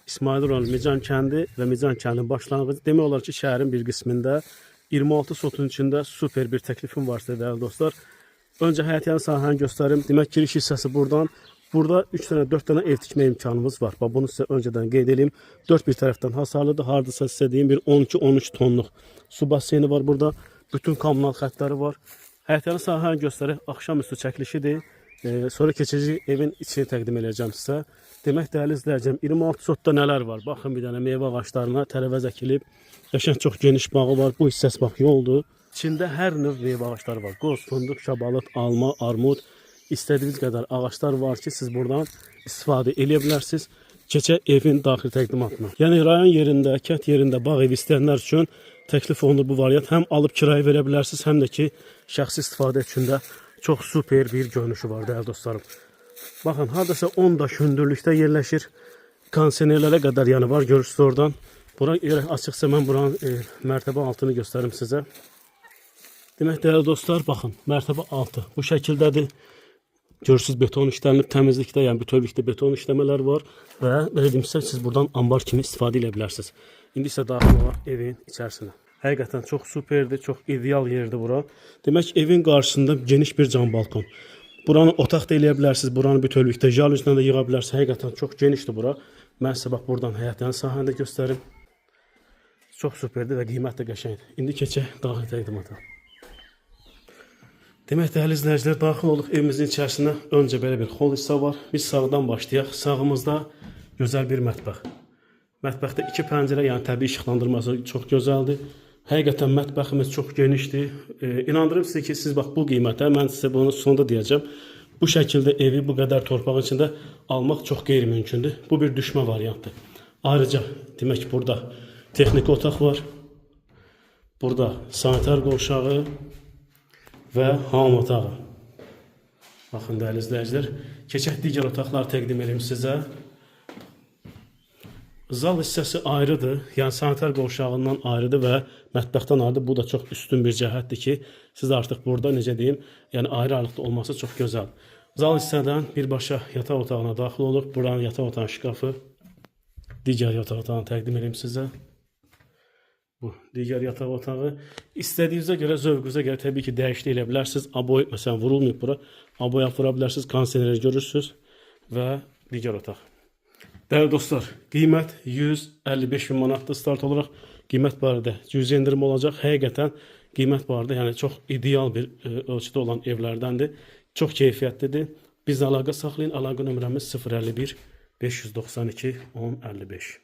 İsmail rayon Mican kəndi və Mican kəndinin başlanğıcı. Demək olar ki, şəhərin bir qismində 26 sotun içində super bir təklifim var sizə dəyərli dostlar. Öncə həyətyanı sahəni göstərim. Demək giriş hissəsi buradan. Burada 3 dənə 4 dənə ev tikmə imkanımız var. Bax bunu sizə öncədən qeyd edeyim. 4 bir tərəfdən hasarlıdır. Hardasa sizə deyim bir 12-13 tonluq su baseyni var burada. Bütün kommunal xəttləri var. Həyətyanı sahəni göstərək. Axşamüstü çəkilişidir. Sonra keçəcək evin içini təqdim edəcəm sizə. Demək dəyərli izləyəcəm 26 sotda nələr var. Baxın bir dənə meyvə ağaclarına tərəvəz əkilib. Qəşəng çox geniş bağı var. Bu hissəsi bax yoldur. İçində hər növ meyvə ağacları var. Qoz, fındıq, şabalıt, alma, armud. İstədiyiniz qədər ağaçlar var ki, siz buradan istifadə edə bilərsiniz. Keçək evin daxili təqdimatına. Yəni rayon yerində, kənd yerində bağ evi istəyənlər üçün təklif olunur bu variant. Həm alıb kirayə verə bilərsiniz, həm də ki, şəxsi istifadə üçün də çox super bir görünüşü var dəyərli dostlarım. Baxın, hardasa 10 daş hündürlükdə yerləşir. Kondisionerlərə qədər yanı var, görürsünüz oradan. Bura açıqsa mən buranın mərtəbə altını göstərim sizə. Demək dəyərli dostlar, baxın, mərtəbə altı bu şəkildədir. Görürsünüz beton işlənib, təmizlikdə, yəni bütövlükdə beton işləmələr var və belə deyim sizə, siz buradan ambar kimi istifadə edə bilərsiniz. İndi isə daxil olaq evin içərisinə. Həqiqətən çox superdir, çox ideal yerdir bura. Demək evin qarşısında geniş bir cam balkon. Buranı otaq da eləyə bilərsiniz, buranı bütövlükdə jalüzlə də yığa bilərsiniz. Həqiqətən çox genişdir bura. Mən sizə bax buradan həyətyanı sahəni də göstərim. Çox superdir və qiymət də qəşəngdir. İndi keçək daxil təqdimata. Demək dəyərli izləyicilər, daxil olduq evimizin içərisinə. Öncə belə bir hol hissə var. Biz sağdan başlayaq. Sağımızda gözəl bir mətbəx. Mətbəxdə 2 pəncərə, yəni təbii işıqlandırması çox gözəldir. Həqiqətən mətbəximiz çox genişdir. İnandırım sizə ki, siz bax bu qiymətə, mən sizə bunu sonda deyəcəm. Bu şəkildə evi bu qədər torpağın içində almaq çox qeyri-mümkündür. Bu bir düşmə variantdır. Ayrıca demək burada texniki otaq var. Burada sanitar qovşağı və hamam otağı. Baxın dəyərli izləyicilər, keçək digər otaqları təqdim edeyim sizə. Zal hissəsi ayrıdır, yəni sanitar qovşağından ayrıdır və mətbəxdən ayrıdır. Bu da çox üstün bir cəhətdir ki, siz artıq burada necə deyim, yəni ayrı-ayrılıqda olması çox gözəl. Zal hissədən birbaşa yataq otağına daxil oluq. Buranın yataq otağın şkafı, digər yataq otağını təqdim edeyim sizə. Bu digər yataq otağı. İstədiyinizə görə, zövqünüzə görə təbii ki, dəyişiklik edə bilərsiniz. Aboy məsələn vurulmayıb bura. Aboya vura bilərsiniz, kondisioneri görürsünüz və digər otaq. Dəyərli dostlar, qiymət 155.000 manatdır start olaraq. Qiymət barədə cüzi endirim olacaq. Həqiqətən qiymət barədə yəni çox ideal bir ölçüdə olan evlərdəndir. Çox keyfiyyətlidir. Bizlə əlaqə saxlayın. Əlaqə nömrəmiz 051 592 1055.